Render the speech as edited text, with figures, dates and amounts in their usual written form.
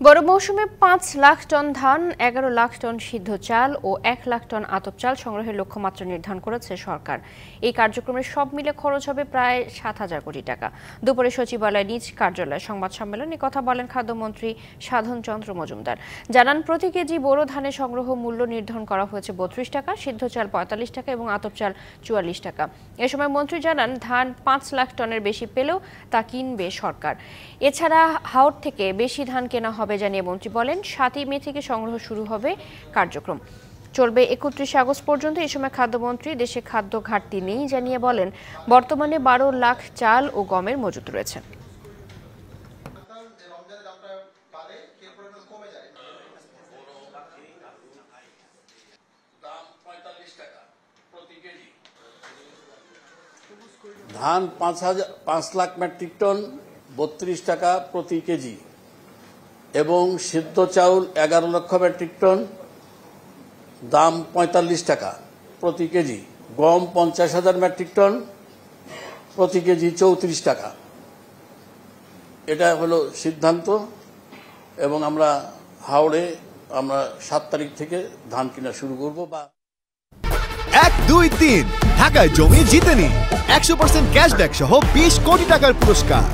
গরম মৌসুমে ৫ লাখ টন ধান, ১১ লাখ টন সিদ্ধ চাল ও ১ লাখ টন আতপ চাল সংগ্রহের লক্ষ্যমাত্রা নির্ধারণ করেছে সরকার। এই কার্যক্রমের সব মিলে খরচ হবে প্রায় ৭,০০০ কোটি টাকা। দুপুরে সচিবালয় নিজ কার্যালয়ে সংবাদ সম্মেলনে কথা বলেন খাদ্যমন্ত্রী সাধন চন্দ্র মজুমদার। জানান, প্রতি কেজি বোরো ধানের সংগ্রহ মূল্য নির্ধারণ করা হয়েছে ৩২ টাকা, সিদ্ধ চাল ৪৫ টাকা এবং আতপ চাল ৪৪ টাকা। এ সময় মন্ত্রী জানান, ধান ৫ লাখ টনের বেশি পেলেও তা কিনবে সরকার। এছাড়া হাওর থেকে বেশি ধান কেনা হবে জানিয়ে মন্ত্রী বলেন, ৭ই মে থেকে সংগ্রহ শুরু হবে কার্যক্রম, চলবে ৩১ আগস্ট পর্যন্ত। এই সময় খাদ্যমন্ত্রী দেশে খাদ্য ঘাটতি নেই জানিয়ে বলেন, বর্তমানে ১২ লাখ চাল ও গমের মজুত রয়েছে। ধান ৫ লাখ মেট্রিক টন ৩২ টাকা প্রতি কেজি এবং সিদ্ধ চাউল ১১ লক্ষ মেট্রিক টন, দাম ৪৫ টাকা প্রতি কেজি। গম ৫০,০০০ মেট্রিক টন, প্রতি কেজি ৩৪ টাকা। এটা হলো সিদ্ধান্ত এবং আমরা হাওড়ে ৭ তারিখ থেকে ধান কেনা শুরু করব। ১, ২, ৩ ঢাকায় জমি জিতে নিন ১০০% ক্যাশব্যাক সহ ২০ কোটি টাকার পুরস্কার।